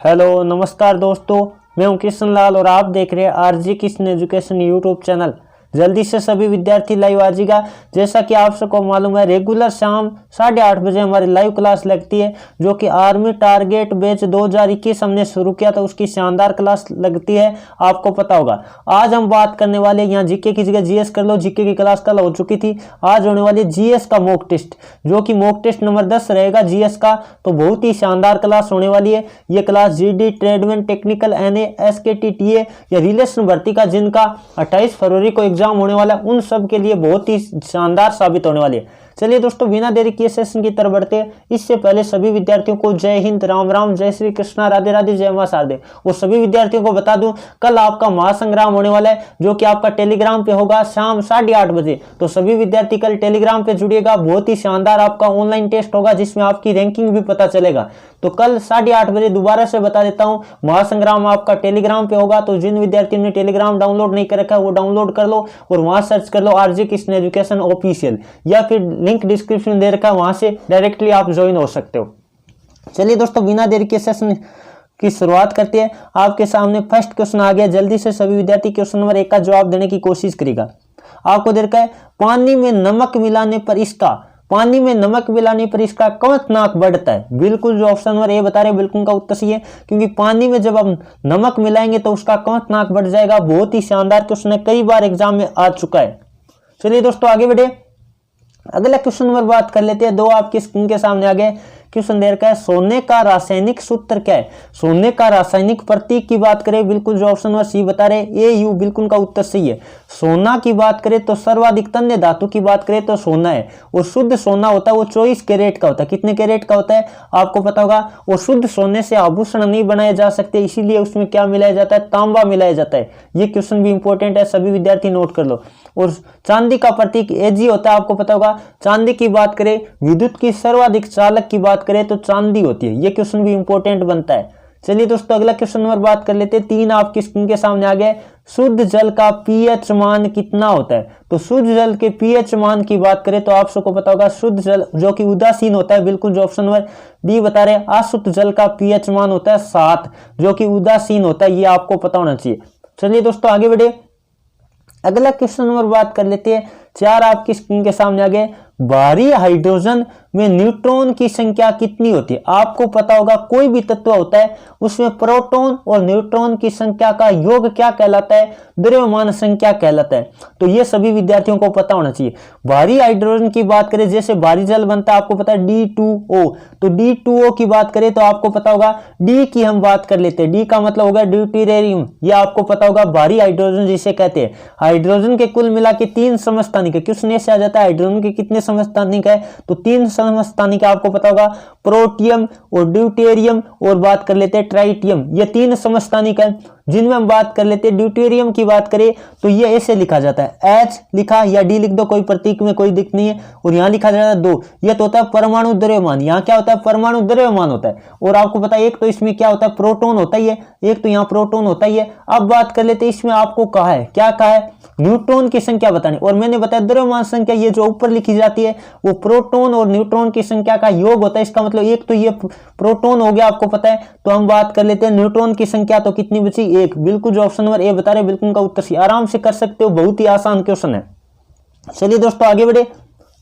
Hello नमस्कार दोस्तों, मैं हूं कृष्ण लाल और आप देख रहे हैं RG Krishna education YouTube channel. जल्दी से सभी विद्यार्थी लाइव आ जाएगा। जैसा कि आप सबको मालूम है, रेगुलर शाम 8:30 बजे हमारी लाइव क्लास लगती है, जो कि आर्मी टारगेट बैच 2021 हमने शुरू किया था, उसकी शानदार क्लास लगती है, आपको पता होगा। आज हम बात करने वाले, यहाँ जीके की जगह जीएस कर लो, जीके की क्लास कल हो चुकी थी। आज होने वाली जीएस का मॉक टेस्ट, जो कि मॉक टेस्ट नंबर 10 रहेगा जीएस का। तो बहुत ही शानदार क्लास होने वाली है। ये class GD, tradesman, technical, NA, SKT, TA या रिलेशन भर्ती का, जिनका 28 फरवरी को एग्जाम होने वाला है, उन सब के लिए बहुत ही शानदार साबित होने वाली है। चलिए दोस्तों, बिना देरी किए सेशन की तरफ बढ़ते हैं। इससे पहले सभी विद्यार्थियों को जय हिंद, राम राम, जय श्री कृष्णा, राधे राधे, जय मां शारदे। और सभी विद्यार्थियों को बता दूं, कल आपका महासंग्राम होने वाला है, जो कि आपका टेलीग्राम पे होगा शाम 8:30 बजे। तो सभी विद्यार्थी कल टेलीग्राम पे जुड़िएगा। बहुत ही शानदार आपका ऑनलाइन टेस्ट होगा, जिसमें आपकी रैंकिंग भी पता चलेगा। तो कल 8:30 बजे दोबारा से बता देता हूं, महासंग्राम आपका टेलीग्राम पे होगा। तो जिन विद्यार्थियों ने टेलीग्राम डाउनलोड नहीं कर रखा है, वो डाउनलोड कर लो और वहां सर्च कर लो आरजे कृष्ण एजुकेशन ऑफिशियल, या फिर लिंक डिस्क्रिप्शन में दे रखा है, वहां से डायरेक्टली आप ज्वाइन हो सकते हो। चलिए दोस्तों, बिना देरी के सेशन की शुरुआत करते हैं। आपके सामने फर्स्ट क्वेश्चन आ गया। जल्दी से सभी विद्यार्थी क्वेश्चन नंबर 1 का जवाब देने की कोशिश करेगा। आपको दे रखा है, पानी में नमक मिलाने पर इसका क्वथनांक बढ़ता है। बिल्कुल जो ऑप्शन नंबर ए बता रहे हैं, बिल्कुल का उत्तर सही है, क्योंकि पानी में जब हम नमक मिलाएंगे तो उसका क्वथनांक बढ़ जाएगा। बहुत ही शानदार क्वेश्चन है, कई बार एग्जाम में आ चुका है। चलिए दोस्तों, आगे बढ़े। अगला क्वेश्चन नंबर बात कर लेते हैं। दो आपकी स्क्रीन के सामने आ गए। क्वेश्चन दे रखा है, सोने का रासायनिक सूत्र क्या है? सोने का रासायनिक प्रतीक की बात करें, बिल्कुल जो ऑप्शन नंबर सी बता रहे AU, बिल्कुल का उत्तर सही है। सोना की बात करें तो सर्वाधिक तन्य धातु की बात करें तो सोना है। और शुद्ध सोना होता है वो 24 कैरेट का होता है। कितने कैरेट का होता है आपको पता होगा। और शुद्ध सोने से आभूषण नहीं बनाए जा सकते, इसीलिए उसमें क्या मिलाया जाता है? तांबा मिलाया जाता है। ये क्वेश्चन भी इंपॉर्टेंट है, सभी विद्यार्थी नोट कर लो। और चांदी का प्रतीक Ag होता है, आपको पता होगा। चांदी की बात करें, विद्युत की सर्वाधिक चालक की बात करें तो चांदी होती है। ये क्वेश्चन भी इंपॉर्टेंट बनता है। चलिए दोस्तों, अगला क्वेश्चन नंबर बात कर लेते हैं। 3 आपकी स्क्रीन के सामने आ गए। शुद्ध जल का पीएच मान कितना होता है? तो शुद्ध जल के पीएच मान की बात करें तो आप सबको पता होगा, शुद्ध जल जो कि उदासीन होता है, बिल्कुल जो ऑप्शन नंबर डी बता रहे हैं। अशुद्ध जल का पीएच मान होता है 7, जो कि उदासीन होता है। ये आपको पता होना चाहिए। चलिए दोस्तों, आगे बढ़े। अगला क्वेश्चन नंबर बात कर लेते हैं। 4 आपकी स्क्रीन के सामने आ गए। भारी हाइड्रोजन में न्यूट्रॉन की संख्या कितनी होती है? आपको पता होगा, कोई भी तत्व होता है उसमें प्रोटॉन और न्यूट्रॉन की संख्या का योग क्या कहलाता है? द्रव्यमान संख्या कहलाता है। तो ये सभी विद्यार्थियों को पता होना चाहिए। भारी हाइड्रोजन की बात करें, जैसे भारी जल बनता है, आपको पता है D2O। तो D2O की बात करें तो आपको पता होगा, डी की हम बात कर लेते हैं। डी का मतलब होगा ड्यूटेरियम। ये आपको पता होगा, भारी हाइड्रोजन जिसे कहते हैं। हाइड्रोजन के कुल मिला के 3 समस्थानिक है। क्वेश्चन ऐसे आ जाता है, हाइड्रोजन के कितने समस्थानिक है? तो 3 समस्थानिक आपको पता होगा, प्रोटियम और ड्यूटेरियम और बात कर लेते हैं ट्राइटियम। ये 3 समस्थानिक है, जिनमें हम बात कर लेते हैं। ड्यूटेरियम की बात करें तो ये ऐसे लिखा जाता है, H लिखा या D लिख दो, कोई प्रतीक में कोई दिक्कत नहीं है। और यहाँ लिखा जाता है 2। यह तो होता है परमाणु द्रव्यमान। यहाँ क्या होता है? परमाणु द्रव्यमान होता है। और आपको पता है, एक तो इसमें क्या होता है? प्रोटॉन होता ही है, एक तो यहाँ प्रोटॉन होता ही है। अब बात कर लेते हैं, इसमें आपको कहा है, क्या कहा है? न्यूट्रॉन की संख्या बतानी। और मैंने बताया द्रव्यमान संख्या, ये जो ऊपर लिखी जाती है वो प्रोटॉन और न्यूट्रॉन की संख्या का योग होता है। इसका मतलब एक तो ये प्रोटॉन हो गया, आपको पता है। तो हम बात कर लेते हैं न्यूट्रॉन की संख्या, तो कितनी बची? 1। बिल्कुल जो ऑप्शन नंबर ए बता रहे, बिल्कुल का उत्तर सी। आराम से कर सकते हो, बहुत ही आसान क्वेश्चन है। चलिए दोस्तों, आगे बढ़े।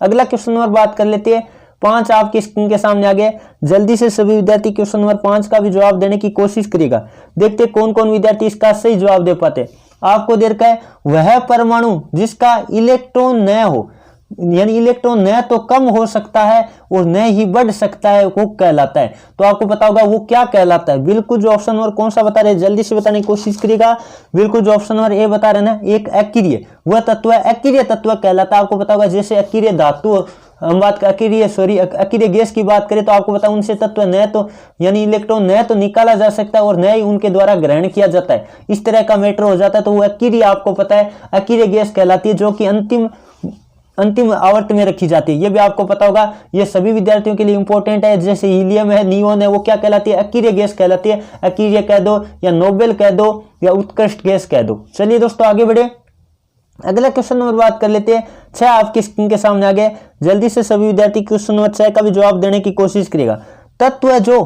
अगला क्वेश्चन नंबर बात कर लेते हैं। 5 आपकी स्क्रीन के सामने आ गए। जल्दी से सभी विद्यार्थी क्वेश्चन नंबर 5 का भी जवाब देने की कोशिश करेगा। देखते कौन कौन विद्यार्थी इसका सही जवाब दे पाते। आपको दे रखा है, वह परमाणु जिसका इलेक्ट्रॉन न हो, यानी इलेक्ट्रॉन न तो कम हो सकता है और न ही बढ़ सकता है, वो कहलाता है। तो आपको पता होगा वो क्या कहलाता है। बिल्कुल जो ऑप्शन नंबर कौन सा बता रहे हैं, जल्दी से बताने की कोशिश करिएगा। बिल्कुल जो ऑप्शन नंबर ए बता रहे हैं ना, एक अक्रिय वह तत्व है, अक्रिय तत्व कहलाता है। आपको पता होगा, जैसे अक्रिय धातु, हम बात अक्रिय गैस की बात करें तो आपको पता, उनसे तत्व न तो यानी इलेक्ट्रॉन न तो निकाला जा सकता है और न ही उनके द्वारा ग्रहण किया जाता है। इस तरह का मैटर हो जाता है, तो वो अक्रिय, आपको पता है, अक्रिय गैस कहलाती है, जो कि अंतिम आवर्त में रखी जाती है। ये भी आपको पता होगा। ये सभी विद्यार्थियों के लिए इंपॉर्टेंट है। जैसे हीलियम है, नियोन है, वो क्या कहलाती है? अक्रिय गैस कहलाती है। अक्रिय कह दो या नोबेल कह दो या उत्कृष्ट गैस कह दो। चलिए दोस्तों, आगे बढ़े। अगला क्वेश्चन नंबर बात कर लेते हैं। 6 आपकी स्क्रीन के सामने आ गए। जल्दी से सभी विद्यार्थी क्वेश्चन नंबर 6 का भी जवाब देने की कोशिश करेगा। तत्व जो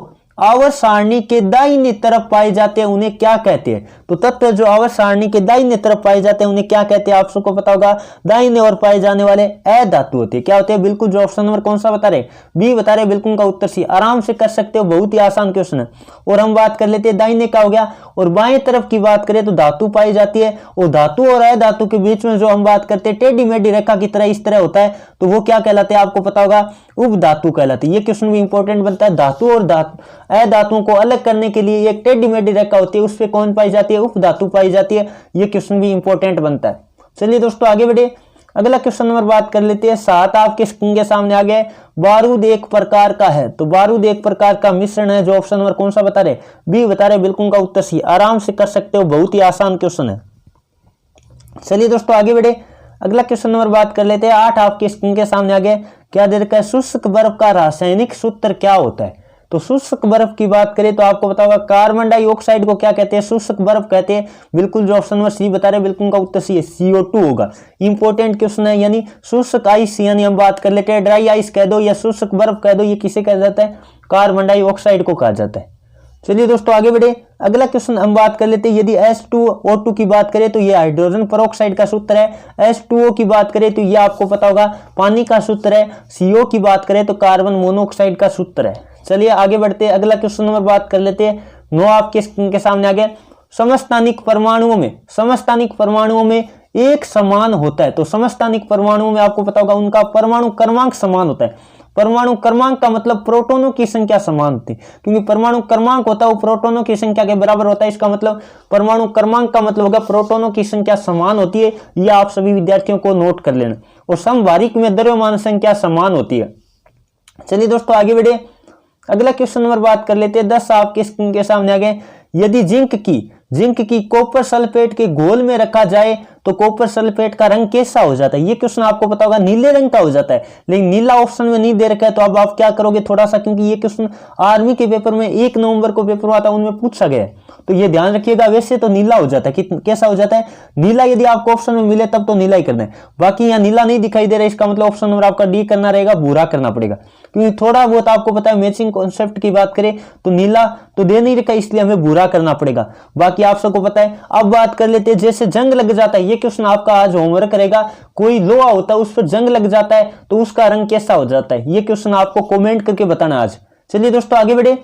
आवर्त सारणी के दाहिने तरफ पाए जाते हैं उन्हें क्या कहते हैं? तो तत्व जो आवर्त सारणी के दाहिने तरफ पाए जाते हैं उन्हें क्या कहते हैं? आप सबको पता होगा, दाहिने ओर पाए जाने वाले अधातु होते हैं। क्या होते हैं? बिल्कुल जो ऑप्शन नंबर कौन सा बता रहे? बी बता रहे, बिल्कुल का उत्तर सी। आराम से कर सकते हो, बहुत ही आसान क्वेश्चन है। और हम बात कर लेते हैं दाहिने का हो गया, और बाएं तरफ की बात करें तो धातु पाई जाती है, और धातु और अधातु के बीच में जो हम बात करते हैं टेढ़ी मेढ़ी रेखा की तरह इस तरह होता है, तो वो क्या कहलाते हैं? आपको पता होगा, उपधातु कहलाते हैं। ये क्वेश्चन भी इंपॉर्टेंट बनता है। धातु और अधातुओं को अलग करने के लिए एक टेढ़ी मेढ़ी रेखा होती है, उस पे कौन पाई जाती है? उपधातु पाई जाती है। ये क्वेश्चन भी इंपॉर्टेंट बनता है। चलिए दोस्तों आगे बढ़े, अगला क्वेश्चन नंबर बात कर लेते हैं। 7 आपके स्क्रीन के सामने आ गए। बारूद एक प्रकार का है, तो बारूद एक प्रकार का मिश्रण है। जो ऑप्शन नंबर कौन सा बता रहे? बी बता रहे, बिल्कुल का उत्तर सी। आराम से कर सकते हो, बहुत ही आसान क्वेश्चन है। चलिए दोस्तों आगे बढ़े, अगला क्वेश्चन नंबर बात कर लेते हैं। 8 आपके स्क्रीन के सामने आ गए। क्या दे रखा है? शुष्क बर्फ का रासायनिक सूत्र क्या होता है? तो शुष्क बर्फ की बात करें तो आपको पता होगा, कार्बन डाइऑक्साइड को क्या कहते हैं? शुष्क बर्फ कहते हैं। बिल्कुल जो ऑप्शन नंबर सी बता रहे, बिल्कुल का उत्तर सी है, CO2 होगा। इंपॉर्टेंट क्वेश्चन है, यानी शुष्क आइस, यानी हम बात कर लेते हैं ड्राई आइस कह दो या शुष्क बर्फ कह दो, ये किसे कहा जाता है? कार्बन डाइऑक्साइड को कहा जाता है। चलिए दोस्तों आगे बढ़े, अगला क्वेश्चन हम बात कर लेते हैं। यदि H2O2 की बात करें तो ये हाइड्रोजन पेरोक्साइड का सूत्र है। H2O की बात करें तो ये आपको पता होगा पानी का सूत्र है। CO की बात करें तो कार्बन मोनोऑक्साइड का सूत्र है। चलिए आगे बढ़ते हैं, अगला क्वेश्चन नंबर बात कर लेते हैं। 9 आपके स्क्रीन के सामने आ गए। समस्थानिक परमाणुओं में एक समान होता है, तो समस्थानिक परमाणुओं में आपको पता होगा उनका परमाणु क्रमांक समान होता है। परमाणु क्रमांक का मतलब प्रोटॉनों की संख्या समान होती है, क्योंकि परमाणु क्रमांक होता है वो प्रोटॉनों की संख्या के बराबर होता है। इसका मतलब परमाणु क्रमांक का मतलब होगा प्रोटॉनों की संख्या समान होती है। यह आप सभी विद्यार्थियों को नोट कर लेना। और समभारिक में द्रव्यमान संख्या समान होती है। चलिए दोस्तों आगे बढ़े, अगला क्वेश्चन नंबर बात कर लेते हैं। 10 आपके स्क्रीन के सामने आ गए। यदि जिंक की कॉपर सल्फेट के घोल में रखा जाए तो कॉपर सल्फेट का रंग कैसा हो जाता है? ये क्वेश्चन आपको पता होगा नीले रंग का हो जाता है, लेकिन नीला ऑप्शन में नहीं दे रखा है। तो अब आप क्या करोगे थोड़ा सा, क्योंकि ये क्वेश्चन आर्मी के पेपर में 1 नवंबर को पेपर आता है, उनमें पूछा गया है, तो ये ध्यान रखिएगा। वैसे तो नीला हो जाता है, कैसा हो जाता है? नीला। यदि आपको ऑप्शन में मिले तब तो नीला ही करना है। बाकी यहाँ नीला नहीं दिखाई दे रहा है, इसका मतलब ऑप्शन नंबर आपका डी करना रहेगा, भूरा करना पड़ेगा, क्योंकि थोड़ा बहुत आपको पता है मैचिंग कॉन्सेप्ट की बात करें तो नीला तो दे नहीं रखा, इसलिए हमें भूरा करना पड़ेगा। बाकी आप सबको पता है। अब बात कर लेते हैं, जैसे जंग लग जाता है, ये क्वेश्चन आपका आज होमवर्क रहेगा। कोई लोहा होता है उस पर जंग लग जाता है तो उसका रंग कैसा हो जाता है? ये क्वेश्चन आपको कमेंट करके बताना आज। चलिए दोस्तों आगे बढ़े,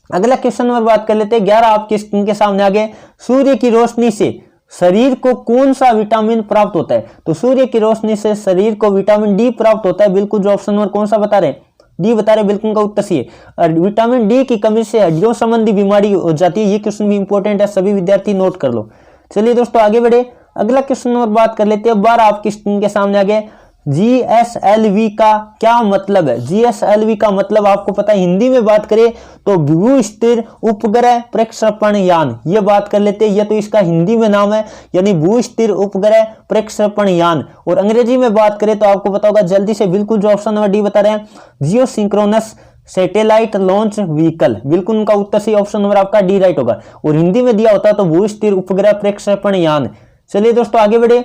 अगला क्वेश्चन नंबर बात कर लेते हैं। 11 आपके स्क्रीन के सामने आ गए। सूर्य की रोशनी से शरीर को कौन सा विटामिन प्राप्त होता है? तो सूर्य की रोशनी से शरीर को विटामिन डी प्राप्त होता है। बिल्कुल जो ऑप्शन नंबर कौन सा बता रहे? डी बता रहे, बिल्कुल का उत्तर सी है। विटामिन डी की कमी से हड्डियों संबंधी बीमारी हो जाती है। ये क्वेश्चन भी इंपॉर्टेंट है, सभी विद्यार्थी नोट कर लो। चलिए दोस्तों आगे बढ़े, अगला क्वेश्चन नंबर बात कर लेते हैं। 12 आपकी स्क्रीन के सामने आ गए। GSLV का क्या मतलब है? GSLV का मतलब आपको पता है, हिंदी में बात करें तो भू स्थिर उपग्रह प्रक्षेपण यान, ये बात कर लेते हैं। ये तो इसका हिंदी में नाम है, यानी भू स्थिर उपग्रह प्रक्षेपण यान। और अंग्रेजी में बात करें तो आपको पता होगा जल्दी से, बिल्कुल जो ऑप्शन नंबर डी बता रहे हैं, जियो सिंक्रोनस सैटेलाइट लॉन्च व्हीकल। बिल्कुल उनका उत्तर सी, ऑप्शन नंबर आपका डी राइट होगा। और हिंदी में दिया होता तो भू स्थिर उपग्रह प्रक्षेपण यान। चलिए दोस्तों आगे बढ़े,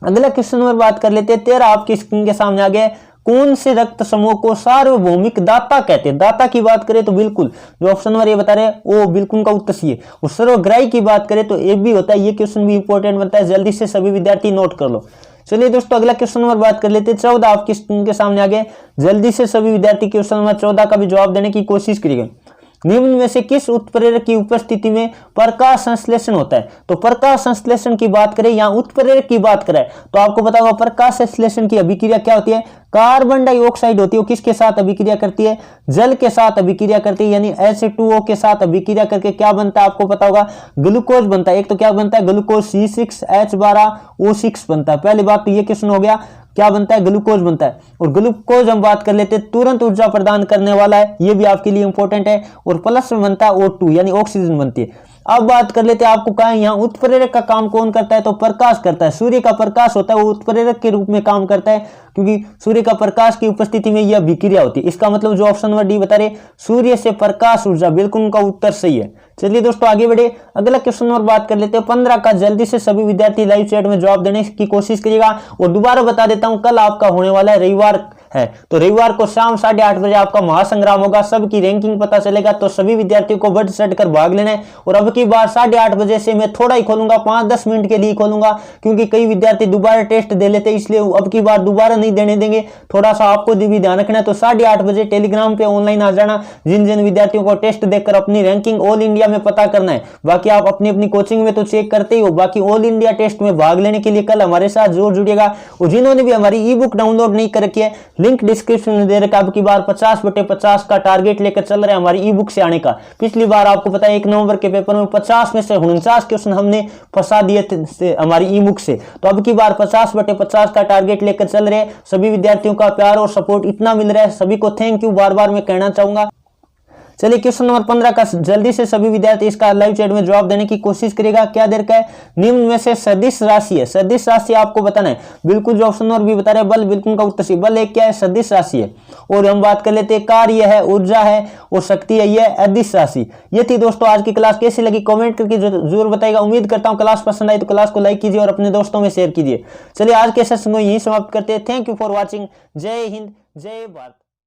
अगला क्वेश्चन नंबर बात कर लेते हैं। 13 आपकी स्क्रीन के सामने आ गए। कौन से रक्त समूह को सार्वभौमिक दाता कहते हैं? दाता की बात करें तो बिल्कुल जो ऑप्शन नंबर ये बता रहे हैं वो बिल्कुल का उत्तर सी है। और सर्वग्राही की बात करें तो एक भी होता है। ये क्वेश्चन भी इंपॉर्टेंट बनता है, जल्दी से सभी विद्यार्थी नोट कर लो। चलिए दोस्तों अगला क्वेश्चन नंबर बात कर लेते हैं। 14 आपकी स्क्रीन के सामने आ गए। जल्दी से सभी विद्यार्थी क्वेश्चन नंबर 14 का भी जवाब देने की कोशिश करिएगा। निम्न में से किस उत्प्रेरक की उपस्थिति में प्रकाश संश्लेषण होता है? तो प्रकाश संश्लेषण की बात करें या उत्प्रेरक की बात करें तो आपको पता होगा प्रकाश संश्लेषण की अभिक्रिया क्या होती है? कार्बन डाइऑक्साइड होती है। वो किसके साथ अभिक्रिया करती है? जल के साथ अभिक्रिया करती है, यानी H2O के साथ अभिक्रिया करके क्या बनता है? आपको पता होगा ग्लूकोज बनता है। एक तो क्या बनता है? ग्लूकोज C6H12O6 बनता है। पहली बात तो ये क्वेश्चन हो गया, क्या बनता है? ग्लूकोज बनता है। और ग्लूकोज हम बात कर लेते हैं तुरंत ऊर्जा प्रदान करने वाला है, ये भी आपके लिए इंपॉर्टेंट है। और प्लस में बनता है O2, यानी ऑक्सीजन बनती है। अब बात कर लेते हैं, आपको कहा है यहाँ उत्प्रेरक का काम कौन करता है? तो प्रकाश करता है। सूर्य का प्रकाश होता है वो उत्प्रेरक के रूप में काम करता है, क्योंकि सूर्य का प्रकाश की उपस्थिति में यह अभिक्रिया होती है। इसका मतलब जो ऑप्शन नंबर डी बता रहे, सूर्य से प्रकाश ऊर्जा, बिल्कुल उनका उत्तर सही है। चलिए दोस्तों आगे बढ़े, अगला क्वेश्चन नंबर बात कर लेते हैं। 15 का जल्दी से सभी विद्यार्थी लाइव चैट में जवाब देने की कोशिश करिएगा। और दोबारा बता देता हूं, कल आपका होने वाला है रविवार है। तो रविवार को शाम 8:30 बजे आपका महासंग्राम होगा, सबकी रैंकिंग पता चलेगा। तो सभी विद्यार्थियों को बढ़ चढ़ कर भाग लेना है। और अब की बार 8:30 बजे से मैं थोड़ा ही खोलूंगा, 5-10 मिनट के लिए खोलूंगा, क्योंकि कई विद्यार्थी दोबारा टेस्ट दे लेते, इसलिए अब की बार दोबारा नहीं देने देंगे। थोड़ा सा आपको भी ध्यान रखना है। तो 8:30 बजे टेलीग्राम पे ऑनलाइन आ जाना, जिन जिन विद्यार्थियों को टेस्ट देकर अपनी रैंकिंग ऑल इंडिया में पता करना है। बाकी आप अपनी अपनी कोचिंग में तो चेक करते ही हो, बाकी ऑल इंडिया टेस्ट में भाग लेने के लिए कल हमारे साथ जरूर जुड़िएगा। और जिन्होंने भी हमारी ई बुक डाउनलोड नहीं कर रखी है, लिंक डिस्क्रिप्शन में दे रखा है। अब की बार 50/50 का टारगेट लेकर चल रहे हैं हमारी ई बुक से आने का। पिछली बार आपको पता है 1 नवंबर के पेपर में 50 में से 49 क्वेश्चन हमने फंसा दिए थे हमारी ई बुक से। तो अब की बार 50/50 का टारगेट लेकर चल रहे हैं। सभी विद्यार्थियों का प्यार और सपोर्ट इतना मिल रहा है, सभी को थैंक यू बार बार मैं कहना चाहूंगा। चलिए क्वेश्चन नंबर 15 का जल्दी से सभी विद्यार्थी इसका लाइव चैट में जवाब देने की कोशिश करेगा। क्या देर का है? निम्न में से सदिश राशि है, सदिश राशि आपको बताना है। बिल्कुल जो ऑप्शन और भी बता रहे हैं, बल बिल्कुल का उत्तर सी, बल एक क्या है? सदिश राशि है। और हम बात कर लेते हैं, कार्य है, ऊर्जा है और शक्ति है, यह अदिश राशि। ये थी दोस्तों आज की क्लास। कैसी लगी कमेंट करके जरूर बताइएगा। उम्मीद करता हूँ क्लास पसंद आई तो क्लास को लाइक कीजिए और अपने दोस्तों में शेयर कीजिए। चलिए आज के सेशन को यहीं समाप्त करते हैं। Thank you for watching. जय हिंद, जय भारत।